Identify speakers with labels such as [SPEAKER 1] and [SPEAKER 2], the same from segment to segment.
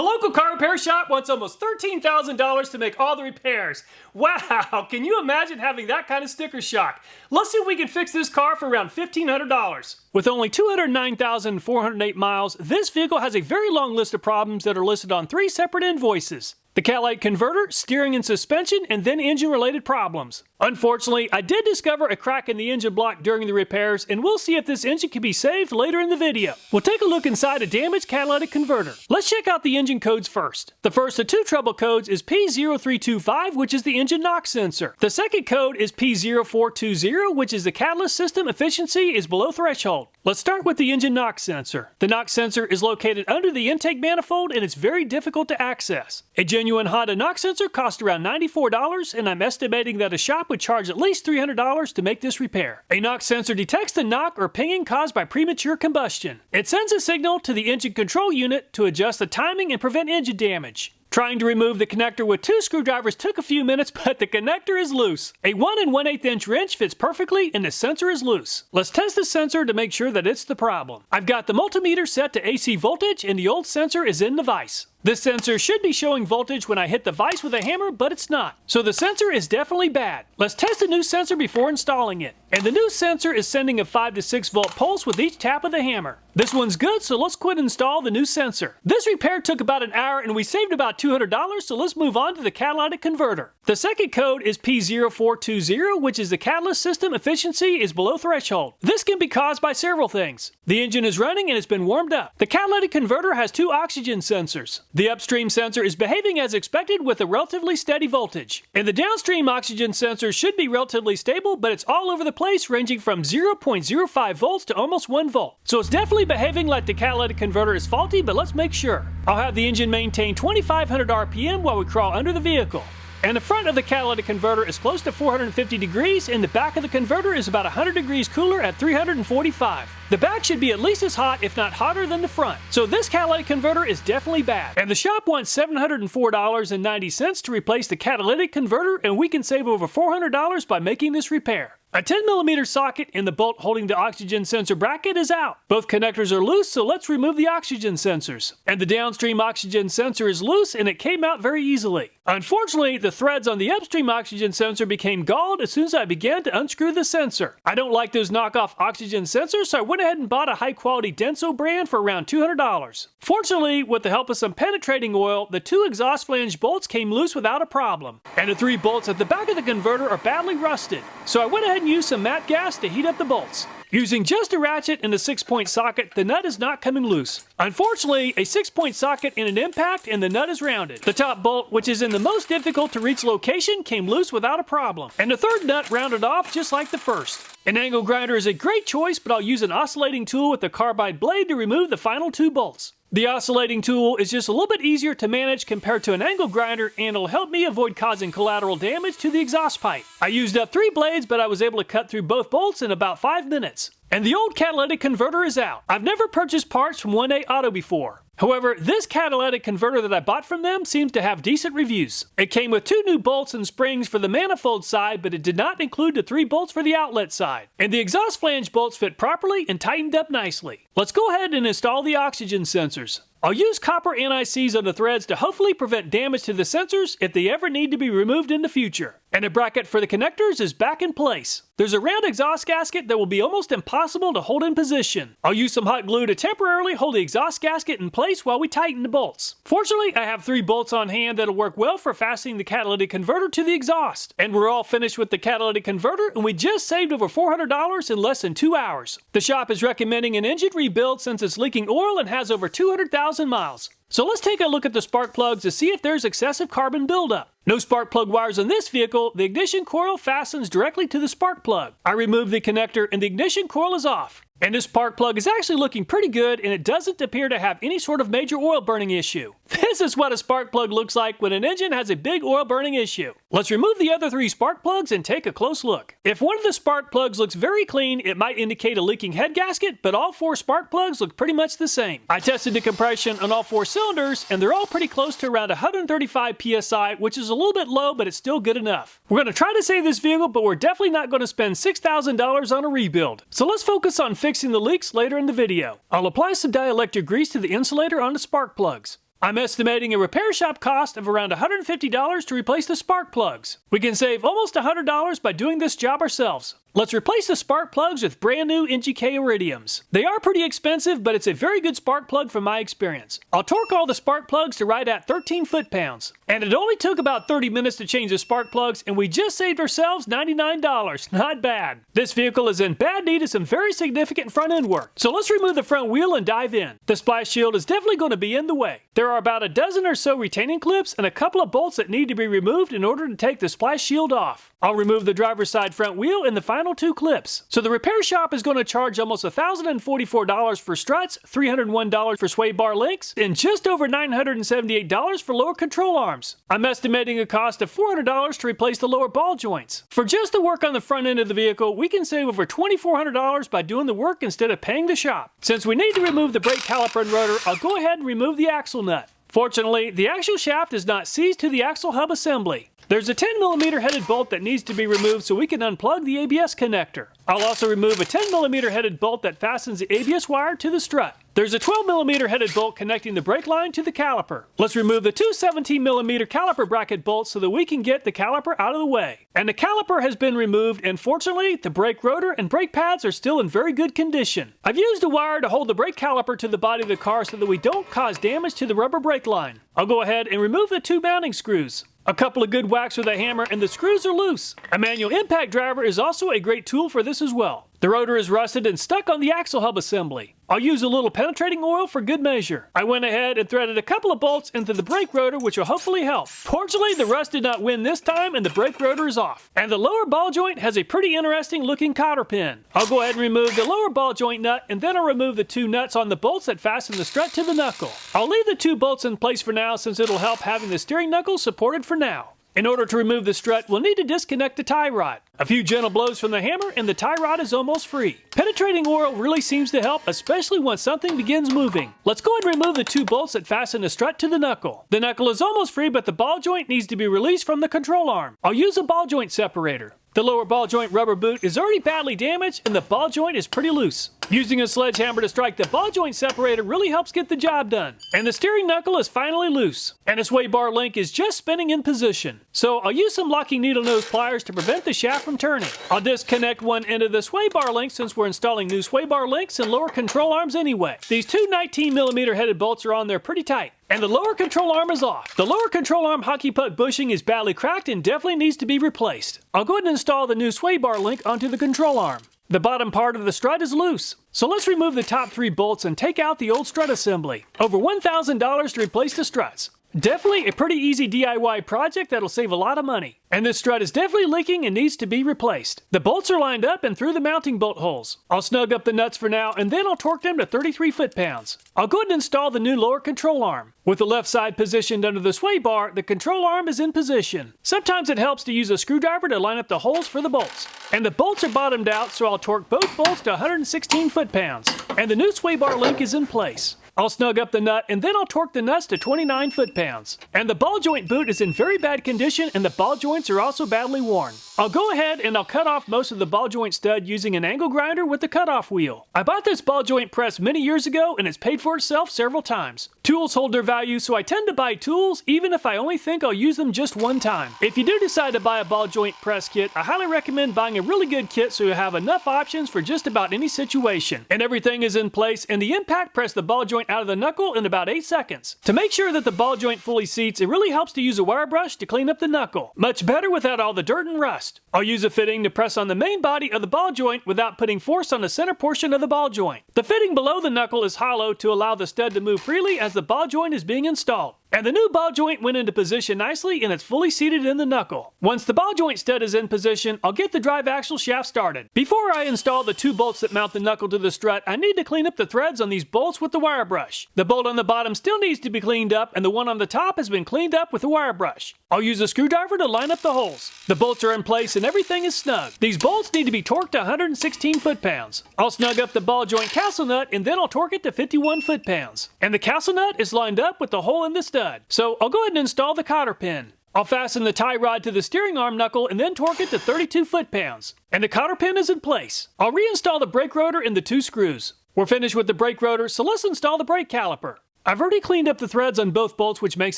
[SPEAKER 1] A local car repair shop wants almost $13,000 to make all the repairs. Wow, can you imagine having that kind of sticker shock? Let's see if we can fix this car for around $1,500. With only 209,408 miles, this vehicle has a very long list of problems that are listed on 3 separate invoices. The Catalytic converter, steering and suspension, and then engine-related problems. Unfortunately, I did discover a crack in the engine block during the repairs, and we'll see if this engine can be saved later in the video. We'll take a look inside a damaged Catalytic converter. Let's check out the engine codes first. The first of 2 trouble codes is P0325, which is the engine knock sensor. The second code is P0420, which is the catalyst system efficiency is below threshold. Let's start with the engine knock sensor. The knock sensor is located under the intake manifold, and it's very difficult to access. A genuine Honda knock sensor costs around $94, and I'm estimating that a shop would charge at least $300 to make this repair. A knock sensor detects the knock or pinging caused by premature combustion. It sends a signal to the engine control unit to adjust the timing and prevent engine damage. Trying to remove the connector with 2 screwdrivers took a few minutes, but the connector is loose. A 1 1/8 inch wrench fits perfectly and the sensor is loose. Let's test the sensor to make sure that it's the problem. I've got the multimeter set to AC voltage and the old sensor is in the vise. This sensor should be showing voltage when I hit the vise with a hammer, but it's not. So the sensor is definitely bad. Let's test the new sensor before installing it. And the new sensor is sending a 5 to 6 volt pulse with each tap of the hammer. This one's good, so let's quit and install the new sensor. This repair took about an hour and we saved about $200, so let's move on to the catalytic converter. The second code is P0420, which is the catalyst system efficiency is below threshold. This can be caused by several things. The engine is running and it's been warmed up. The catalytic converter has 2 oxygen sensors. The upstream sensor is behaving as expected with a relatively steady voltage. And the downstream oxygen sensor should be relatively stable, but it's all over the place, ranging from 0.05 volts to almost 1 volt. So it's definitely behaving like the catalytic converter is faulty, but let's make sure. I'll have the engine maintain 2,500 RPM while we crawl under the vehicle. And the front of the catalytic converter is close to 450 degrees, and the back of the converter is about 100 degrees cooler at 345. The back should be at least as hot, if not hotter than the front. So this catalytic converter is definitely bad. And the shop wants $704.90 to replace the catalytic converter, and we can save over $400 by making this repair. A 10mm socket in the bolt holding the oxygen sensor bracket is out. Both connectors are loose, so let's remove the oxygen sensors. And the downstream oxygen sensor is loose and it came out very easily. Unfortunately, the threads on the upstream oxygen sensor became galled as soon as I began to unscrew the sensor. I don't like those knockoff oxygen sensors, so I went ahead and bought a high-quality Denso brand for around $200. Fortunately, with the help of some penetrating oil, the 2 exhaust flange bolts came loose without a problem. And the 3 bolts at the back of the converter are badly rusted. So I went ahead and used some matte gas to heat up the bolts. Using just a ratchet and a 6-point socket, the nut is not coming loose. Unfortunately, a 6-point socket in an impact and the nut is rounded. The top bolt, which is in the most difficult to reach location, came loose without a problem. And the third nut rounded off just like the first. An angle grinder is a great choice, but I'll use an oscillating tool with a carbide blade to remove the final 2 bolts. The oscillating tool is just a little bit easier to manage compared to an angle grinder, and it'll help me avoid causing collateral damage to the exhaust pipe. I used up 3 blades, but I was able to cut through both bolts in about 5 minutes. And the old catalytic converter is out. I've never purchased parts from 1A Auto before. However, this catalytic converter that I bought from them seems to have decent reviews. It came with 2 new bolts and springs for the manifold side, but it did not include the 3 bolts for the outlet side. And the exhaust flange bolts fit properly and tightened up nicely. Let's go ahead and install the oxygen sensors. I'll use copper NICs on the threads to hopefully prevent damage to the sensors if they ever need to be removed in the future. And the bracket for the connectors is back in place. There's a round exhaust gasket that will be almost impossible to hold in position. I'll use some hot glue to temporarily hold the exhaust gasket in place while we tighten the bolts. Fortunately, I have 3 bolts on hand that'll work well for fastening the catalytic converter to the exhaust. And we're all finished with the catalytic converter, and we just saved over $400 in less than 2 hours. The shop is recommending an engine rebuild since it's leaking oil and has over 200,000 miles. So let's take a look at the spark plugs to see if there's excessive carbon buildup. No spark plug wires on this vehicle. The ignition coil fastens directly to the spark plug. I removed the connector and the ignition coil is off. And this spark plug is actually looking pretty good, and it doesn't appear to have any sort of major oil burning issue. This is what a spark plug looks like when an engine has a big oil burning issue. Let's remove the other 3 spark plugs and take a close look. If one of the spark plugs looks very clean, it might indicate a leaking head gasket, but all 4 spark plugs look pretty much the same. I tested the compression on all 4 cylinders, and they're all pretty close to around 135 PSI, which is a little bit low, but it's still good enough. We're going to try to save this vehicle, but we're definitely not going to spend $6,000 on a rebuild. So let's focus on fixing the leaks later in the video. I'll apply some dielectric grease to the insulator on the spark plugs. I'm estimating a repair shop cost of around $150 to replace the spark plugs. We can save almost $100 by doing this job ourselves. Let's replace the spark plugs with brand new NGK iridiums. They are pretty expensive, but it's a very good spark plug from my experience. I'll torque all the spark plugs to right at 13 foot-pounds. And it only took about 30 minutes to change the spark plugs, and we just saved ourselves $99. Not bad. This vehicle is in bad need of some very significant front-end work. So let's remove the front wheel and dive in. The splash shield is definitely going to be in the way. There are about a dozen or so retaining clips and a couple of bolts that need to be removed in order to take the splash shield off. I'll remove the driver's side front wheel and the final two clips. So the repair shop is going to charge almost $1,044 for struts, $301 for sway bar links, and just over $978 for lower control arms. I'm estimating a cost of $400 to replace the lower ball joints. For just the work on the front end of the vehicle, we can save over $2,400 by doing the work instead of paying the shop. Since we need to remove the brake caliper and rotor, I'll go ahead and remove the axle nut. Fortunately, the axle shaft is not seized to the axle hub assembly. There's a 10mm headed bolt that needs to be removed so we can unplug the ABS connector. I'll also remove a 10mm headed bolt that fastens the ABS wire to the strut. There's a 12mm headed bolt connecting the brake line to the caliper. Let's remove the two 17mm caliper bracket bolts so that we can get the caliper out of the way. And the caliper has been removed, and fortunately, the brake rotor and brake pads are still in very good condition. I've used a wire to hold the brake caliper to the body of the car so that we don't cause damage to the rubber brake line. I'll go ahead and remove the two mounting screws. A couple of good whacks with a hammer and the screws are loose. A manual impact driver is also a great tool for this as well. The rotor is rusted and stuck on the axle hub assembly. I'll use a little penetrating oil for good measure. I went ahead and threaded a couple of bolts into the brake rotor, which will hopefully help. Fortunately, the rust did not win this time and the brake rotor is off. And the lower ball joint has a pretty interesting looking cotter pin. I'll go ahead and remove the lower ball joint nut, and then I'll remove the two nuts on the bolts that fasten the strut to the knuckle. I'll leave the two bolts in place for now since it'll help having the steering knuckle supported for now. In order to remove the strut, we'll need to disconnect the tie rod. A few gentle blows from the hammer and the tie rod is almost free. Penetrating oil really seems to help, especially when something begins moving. Let's go ahead and remove the two bolts that fasten the strut to the knuckle. The knuckle is almost free, but the ball joint needs to be released from the control arm. I'll use a ball joint separator. The lower ball joint rubber boot is already badly damaged and the ball joint is pretty loose. Using a sledgehammer to strike the ball joint separator really helps get the job done. And the steering knuckle is finally loose. And the sway bar link is just spinning in position. So I'll use some locking needle nose pliers to prevent the shaft from turning. I'll disconnect one end of the sway bar link since we're installing new sway bar links and lower control arms anyway. These two 19mm headed bolts are on there pretty tight. And the lower control arm is off. The lower control arm hockey puck bushing is badly cracked and definitely needs to be replaced. I'll go ahead and install the new sway bar link onto the control arm. The bottom part of the strut is loose. So let's remove the top three bolts and take out the old strut assembly. Over $1,000 to replace the struts. Definitely a pretty easy DIY project that'll save a lot of money. And this strut is definitely leaking and needs to be replaced. The bolts are lined up and through the mounting bolt holes. I'll snug up the nuts for now and then I'll torque them to 33 foot-pounds. I'll go ahead and install the new lower control arm. With the left side positioned under the sway bar, the control arm is in position. Sometimes it helps to use a screwdriver to line up the holes for the bolts. And the bolts are bottomed out, so I'll torque both bolts to 116 foot-pounds. And the new sway bar link is in place. I'll snug up the nut and then I'll torque the nuts to 29 foot-pounds. And the ball joint boot is in very bad condition and the ball joints are also badly worn. I'll go ahead and I'll cut off most of the ball joint stud using an angle grinder with the cutoff wheel. I bought this ball joint press many years ago and it's paid for itself several times. Tools hold their value, so I tend to buy tools even if I only think I'll use them just one time. If you do decide to buy a ball joint press kit, I highly recommend buying a really good kit so you have enough options for just about any situation. And everything is in place, and the impact pressed the ball joint out of the knuckle in about 8 seconds. To make sure that the ball joint fully seats, it really helps to use a wire brush to clean up the knuckle. Much better without all the dirt and rust. I'll use a fitting to press on the main body of the ball joint without putting force on the center portion of the ball joint. The fitting below the knuckle is hollow to allow the stud to move freely as the ball joint is being installed. And the new ball joint went into position nicely and it's fully seated in the knuckle. Once the ball joint stud is in position, I'll get the drive axle shaft started. Before I install the two bolts that mount the knuckle to the strut, I need to clean up the threads on these bolts with the wire brush. The bolt on the bottom still needs to be cleaned up and the one on the top has been cleaned up with a wire brush. I'll use a screwdriver to line up the holes. The bolts are in place and everything is snug. These bolts need to be torqued to 116 foot-pounds. I'll snug up the ball joint castle nut and then I'll torque it to 51 foot-pounds. And the castle nut is lined up with the hole in the stud. So I'll go ahead and install the cotter pin. I'll fasten the tie rod to the steering arm knuckle and then torque it to 32 foot-pounds. And the cotter pin is in place. I'll reinstall the brake rotor and the two screws. We're finished with the brake rotor, so let's install the brake caliper. I've already cleaned up the threads on both bolts, which makes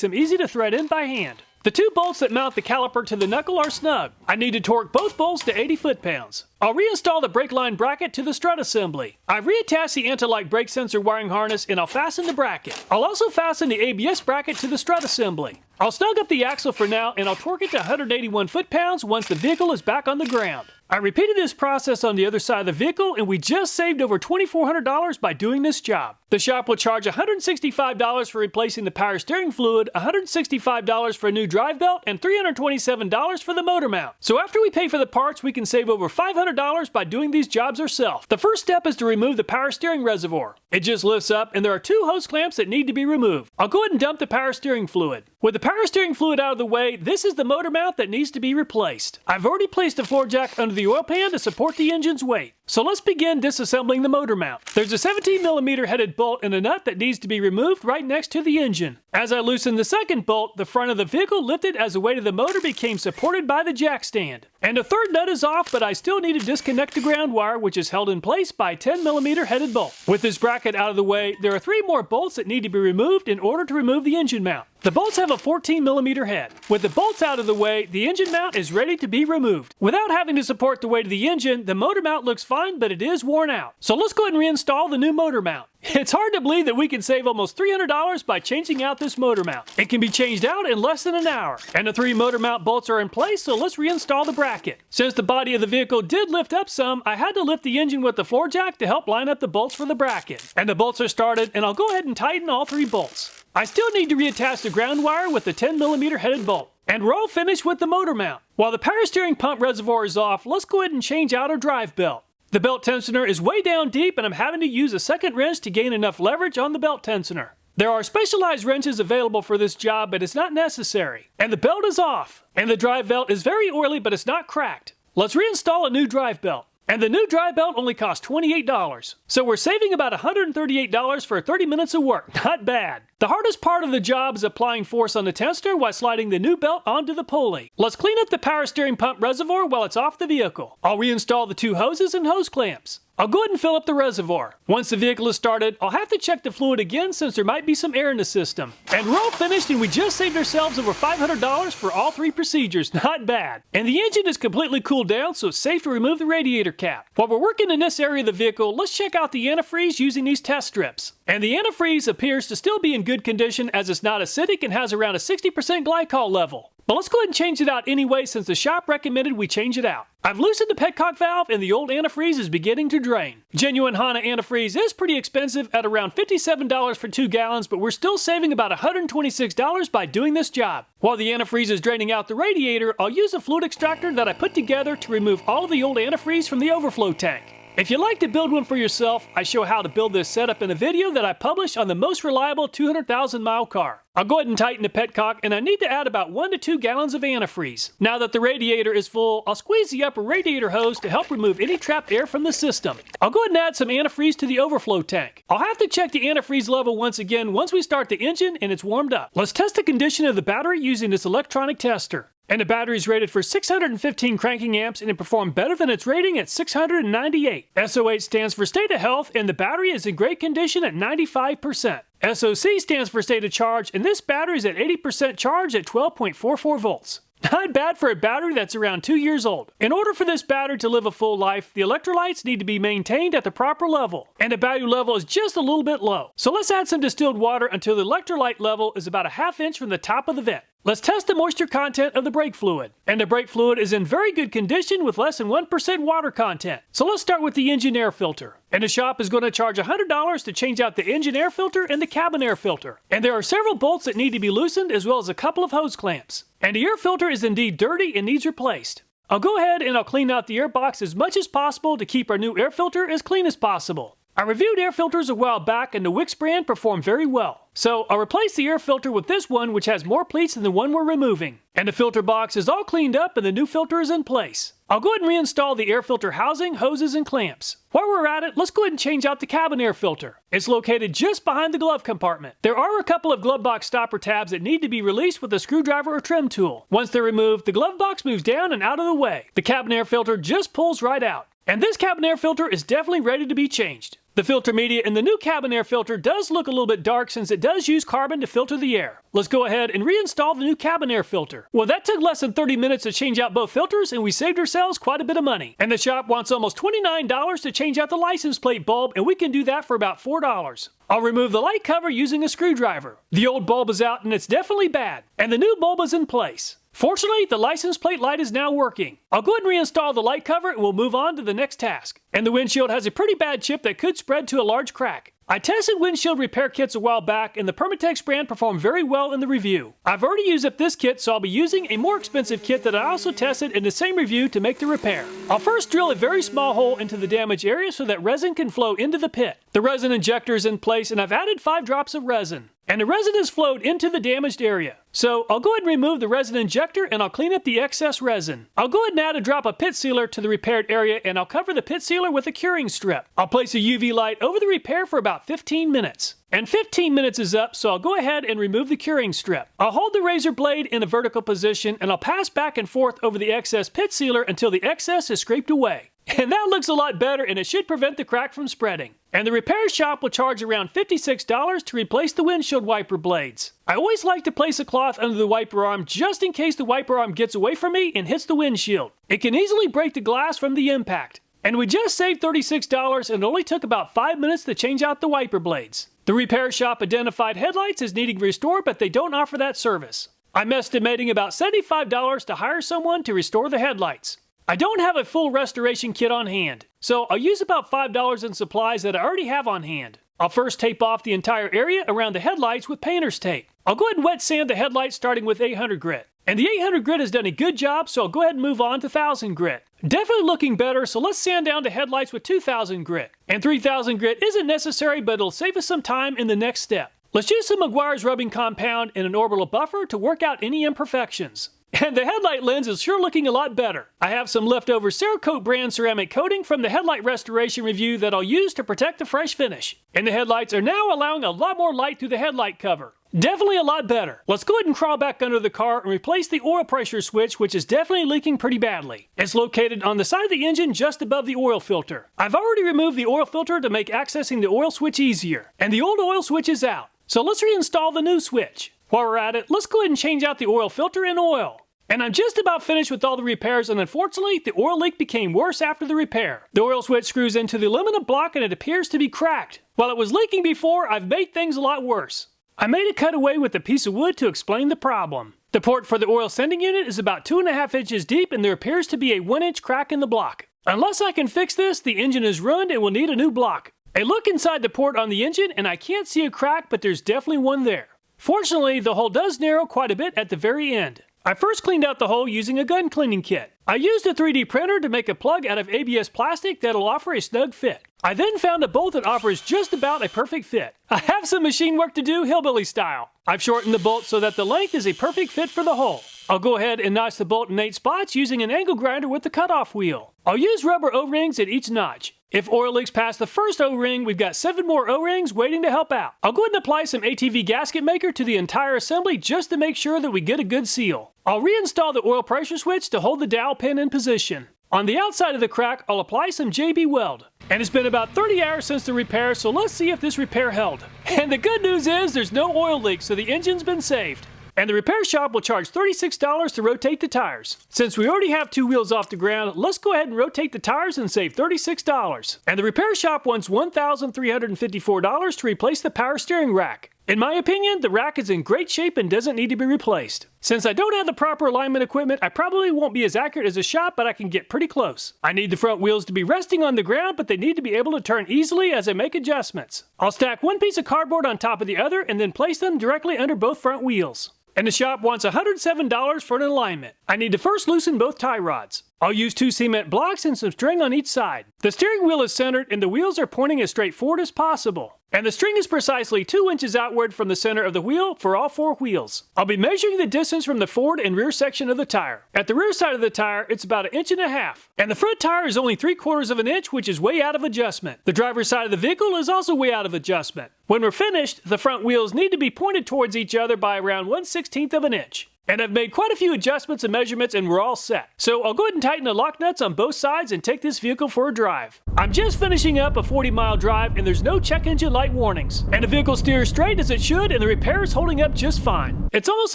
[SPEAKER 1] them easy to thread in by hand. The two bolts that mount the caliper to the knuckle are snug. I need to torque both bolts to 80 foot-pounds. I'll reinstall the brake line bracket to the strut assembly. I've reattached the anti-lock brake sensor wiring harness and I'll fasten the bracket. I'll also fasten the ABS bracket to the strut assembly. I'll snug up the axle for now and I'll torque it to 181 foot-pounds once the vehicle is back on the ground. I repeated this process on the other side of the vehicle and we just saved over $2,400 by doing this job. The shop will charge $165 for replacing the power steering fluid, $165 for a new drive belt, and $327 for the motor mount. So after we pay for the parts, we can save over $500 by doing these jobs ourselves. The first step is to remove the power steering reservoir. It just lifts up and there are two hose clamps that need to be removed. I'll go ahead and dump the power steering fluid. With the power steering fluid out of the way, this is the motor mount that needs to be replaced. I've already placed a floor jack under the oil pan to support the engine's weight. So let's begin disassembling the motor mount. There's a 17mm headed bolt and a nut that needs to be removed right next to the engine. As I loosened the second bolt, the front of the vehicle lifted as the weight of the motor became supported by the jack stand. And a third nut is off, but I still need to disconnect the ground wire, which is held in place by a 10mm headed bolt. With this bracket out of the way, there are 3 more bolts that need to be removed in order to remove the engine mount. The bolts have a 14mm head. With the bolts out of the way, the engine mount is ready to be removed. Without having to support the weight of the engine, the motor mount looks fine, but it is worn out. So let's go ahead and reinstall the new motor mount. It's hard to believe that we can save almost $300 by changing out this motor mount. It can be changed out in less than an hour. And the 3 motor mount bolts are in place, so let's reinstall the bracket. Since the body of the vehicle did lift up some, I had to lift the engine with the floor jack to help line up the bolts for the bracket. And the bolts are started, and I'll go ahead and tighten all 3 bolts. I still need to reattach the ground wire with the 10mm headed bolt. And we're all finished with the motor mount. While the power steering pump reservoir is off, let's go ahead and change out our drive belt. The belt tensioner is way down deep and I'm having to use a second wrench to gain enough leverage on the belt tensioner. There are specialized wrenches available for this job, but it's not necessary. And the belt is off. And the drive belt is very oily, but it's not cracked. Let's reinstall a new drive belt. And the new drive belt only costs $28. So we're saving about $138 for 30 minutes of work. Not bad. The hardest part of the job is applying force on the tensioner while sliding the new belt onto the pulley. Let's clean up the power steering pump reservoir while it's off the vehicle. I'll reinstall the 2 hoses and hose clamps. I'll go ahead and fill up the reservoir. Once the vehicle is started, I'll have to check the fluid again since there might be some air in the system. And we're all finished and we just saved ourselves over $500 for all 3 procedures. Not bad. And the engine is completely cooled down, so it's safe to remove the radiator cap. While we're working in this area of the vehicle, let's check out the antifreeze using these test strips. And the antifreeze appears to still be in good condition as it's not acidic and has around a 60% glycol level. But let's go ahead and change it out anyway since the shop recommended we change it out. I've loosened the petcock valve and the old antifreeze is beginning to drain. Genuine Honda antifreeze is pretty expensive at around $57 for 2 gallons, but we're still saving about $126 by doing this job. While the antifreeze is draining out the radiator, I'll use a fluid extractor that I put together to remove all of the old antifreeze from the overflow tank. If you'd like to build one for yourself, I show how to build this setup in a video that I published on the most reliable 200,000 mile car. I'll go ahead and tighten the petcock, and I need to add about 1 to 2 gallons of antifreeze. Now that the radiator is full, I'll squeeze the upper radiator hose to help remove any trapped air from the system. I'll go ahead and add some antifreeze to the overflow tank. I'll have to check the antifreeze level once again once we start the engine and it's warmed up. Let's test the condition of the battery using this electronic tester. And the battery is rated for 615 cranking amps and it performed better than its rating at 698. SO8 stands for state of health and the battery is in great condition at 95%. SOC stands for state of charge and this battery is at 80% charge at 12.44 volts. Not bad for a battery that's around 2 years old. In order for this battery to live a full life, the electrolytes need to be maintained at the proper level, and the battery level is just a little bit low. So let's add some distilled water until the electrolyte level is about a ½ inch from the top of the vent. Let's test the moisture content of the brake fluid. And the brake fluid is in very good condition with less than 1% water content. So let's start with the engine air filter. And the shop is going to charge $100 to change out the engine air filter and the cabin air filter. And there are several bolts that need to be loosened as well as a couple of hose clamps. And the air filter is indeed dirty and needs replaced. I'll go ahead and I'll clean out the air box as much as possible to keep our new air filter as clean as possible. I reviewed air filters a while back and the Wix brand performed very well. So I'll replace the air filter with this one which has more pleats than the one we're removing. And the filter box is all cleaned up and the new filter is in place. I'll go ahead and reinstall the air filter housing, hoses, and clamps. While we're at it, let's go ahead and change out the cabin air filter. It's located just behind the glove compartment. There are a couple of glove box stopper tabs that need to be released with a screwdriver or trim tool. Once they're removed, the glove box moves down and out of the way. The cabin air filter just pulls right out. And this cabin air filter is definitely ready to be changed. The filter media in the new cabin air filter does look a little bit dark since it does use carbon to filter the air. Let's go ahead and reinstall the new cabin air filter. Well, that took less than 30 minutes to change out both filters, and we saved ourselves quite a bit of money. And the shop wants almost $29 to change out the license plate bulb, and we can do that for about $4. I'll remove the light cover using a screwdriver. The old bulb is out and it's definitely bad, and the new bulb is in place. Fortunately, the license plate light is now working. I'll go ahead and reinstall the light cover and we'll move on to the next task. And the windshield has a pretty bad chip that could spread to a large crack. I tested windshield repair kits a while back and the Permatex brand performed very well in the review. I've already used up this kit, so I'll be using a more expensive kit that I also tested in the same review to make the repair. I'll first drill a very small hole into the damaged area so that resin can flow into the pit. The resin injector is in place and I've added 5 drops of resin. And the resin has flowed into the damaged area. So I'll go ahead and remove the resin injector and I'll clean up the excess resin. I'll go ahead and add a drop of pit sealer to the repaired area and I'll cover the pit sealer with a curing strip. I'll place a UV light over the repair for about 15 minutes. And 15 minutes is up, so I'll go ahead and remove the curing strip. I'll hold the razor blade in a vertical position and I'll pass back and forth over the excess pit sealer until the excess is scraped away. And that looks a lot better and it should prevent the crack from spreading. And the repair shop will charge around $56 to replace the windshield wiper blades. I always like to place a cloth under the wiper arm just in case the wiper arm gets away from me and hits the windshield. It can easily break the glass from the impact. And we just saved $36 and it only took about 5 minutes to change out the wiper blades. The repair shop identified headlights as needing restored, but they don't offer that service. I'm estimating about $75 to hire someone to restore the headlights. I don't have a full restoration kit on hand, so I'll use about $5 in supplies that I already have on hand. I'll first tape off the entire area around the headlights with painter's tape. I'll go ahead and wet sand the headlights starting with 800 grit. And the 800 grit has done a good job, so I'll go ahead and move on to 1000 grit. Definitely looking better, so let's sand down the headlights with 2000 grit. And 3000 grit isn't necessary, but it'll save us some time in the next step. Let's use some Meguiar's rubbing compound and an orbital buffer to work out any imperfections. And the headlight lens is sure looking a lot better. I have some leftover Cerakote brand ceramic coating from the headlight restoration review that I'll use to protect the fresh finish. And the headlights are now allowing a lot more light through the headlight cover. Definitely a lot better. Let's go ahead and crawl back under the car and replace the oil pressure switch, which is definitely leaking pretty badly. It's located on the side of the engine just above the oil filter. I've already removed the oil filter to make accessing the oil switch easier. And the old oil switch is out. So let's reinstall the new switch. While we're at it, let's go ahead and change out the oil filter and oil. And I'm just about finished with all the repairs, and unfortunately, the oil leak became worse after the repair. The oil switch screws into the aluminum block and it appears to be cracked. While it was leaking before, I've made things a lot worse. I made a cutaway with a piece of wood to explain the problem. The port for the oil sending unit is about 2.5 inches deep and there appears to be a 1-inch crack in the block. Unless I can fix this, the engine is ruined and will need a new block. I look inside the port on the engine and I can't see a crack, but there's definitely one there. Fortunately, the hole does narrow quite a bit at the very end. I first cleaned out the hole using a gun cleaning kit. I used a 3D printer to make a plug out of ABS plastic that'll offer a snug fit. I then found a bolt that offers just about a perfect fit. I have some machine work to do hillbilly style. I've shortened the bolt so that the length is a perfect fit for the hole. I'll go ahead and notch the bolt in 8 spots using an angle grinder with the cutoff wheel. I'll use rubber O-rings at each notch. If oil leaks past the first O-ring, we've got 7 more O-rings waiting to help out. I'll go ahead and apply some ATV gasket maker to the entire assembly just to make sure that we get a good seal. I'll reinstall the oil pressure switch to hold the dowel pin in position. On the outside of the crack, I'll apply some JB Weld. And it's been about 30 hours since the repair, so let's see if this repair held. And the good news is there's no oil leak, so the engine's been saved. And the repair shop will charge $36 to rotate the tires. Since we already have 2 wheels off the ground, let's go ahead and rotate the tires and save $36. And the repair shop wants $1,354 to replace the power steering rack. In my opinion, the rack is in great shape and doesn't need to be replaced. Since I don't have the proper alignment equipment, I probably won't be as accurate as a shop, but I can get pretty close. I need the front wheels to be resting on the ground, but they need to be able to turn easily as I make adjustments. I'll stack one piece of cardboard on top of the other and then place them directly under both front wheels. And the shop wants $107 for an alignment. I need to first loosen both tie rods. I'll use 2 cement blocks and some string on each side. The steering wheel is centered and the wheels are pointing as straight forward as possible. And the string is precisely 2 inches outward from the center of the wheel for all 4 wheels. I'll be measuring the distance from the forward and rear section of the tire. At the rear side of the tire, it's about 1.5 inches. And the front tire is only 3/4 of an inch, which is way out of adjustment. The driver's side of the vehicle is also way out of adjustment. When we're finished, the front wheels need to be pointed towards each other by around 1/16 of an inch. And I've made quite a few adjustments and measurements and we're all set. So I'll go ahead and tighten the lock nuts on both sides and take this vehicle for a drive. I'm just finishing up a 40-mile drive and there's no check engine light warnings. And the vehicle steers straight as it should and the repair is holding up just fine. It's almost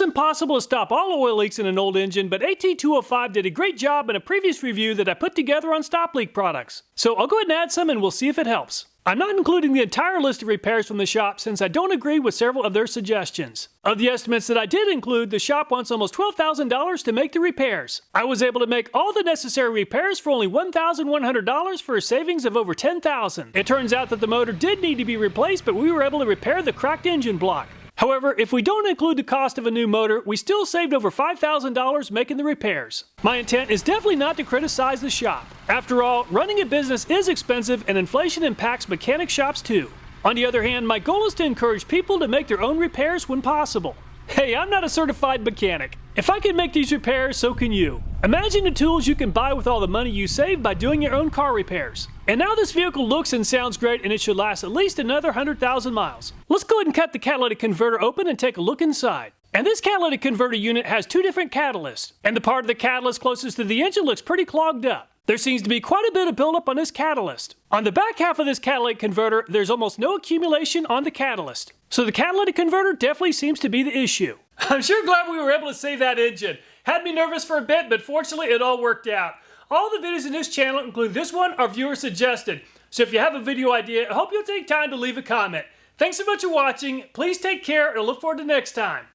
[SPEAKER 1] impossible to stop all oil leaks in an old engine, but AT205 did a great job in a previous review that I put together on Stop Leak products. So I'll go ahead and add some and we'll see if it helps. I'm not including the entire list of repairs from the shop since I don't agree with several of their suggestions. Of the estimates that I did include, the shop wants almost $12,000 to make the repairs. I was able to make all the necessary repairs for only $1,100 for a savings of over $10,000. It turns out that the motor did need to be replaced, but we were able to repair the cracked engine block. However, if we don't include the cost of a new motor, we still saved over $5,000 making the repairs. My intent is definitely not to criticize the shop. After all, running a business is expensive and inflation impacts mechanic shops too. On the other hand, my goal is to encourage people to make their own repairs when possible. Hey, I'm not a certified mechanic. If I can make these repairs, so can you. Imagine the tools you can buy with all the money you save by doing your own car repairs. And now this vehicle looks and sounds great and it should last at least another 100,000 miles. Let's go ahead and cut the catalytic converter open and take a look inside. And this catalytic converter unit has two different catalysts. And the part of the catalyst closest to the engine looks pretty clogged up. There seems to be quite a bit of buildup on this catalyst. On the back half of this catalytic converter, there's almost no accumulation on the catalyst. So the catalytic converter definitely seems to be the issue. I'm sure glad we were able to save that engine. Had me nervous for a bit, but fortunately it all worked out. All the videos in this channel, including this one, are viewer suggested. So if you have a video idea, I hope you'll take time to leave a comment. Thanks so much for watching. Please take care and I look forward to next time.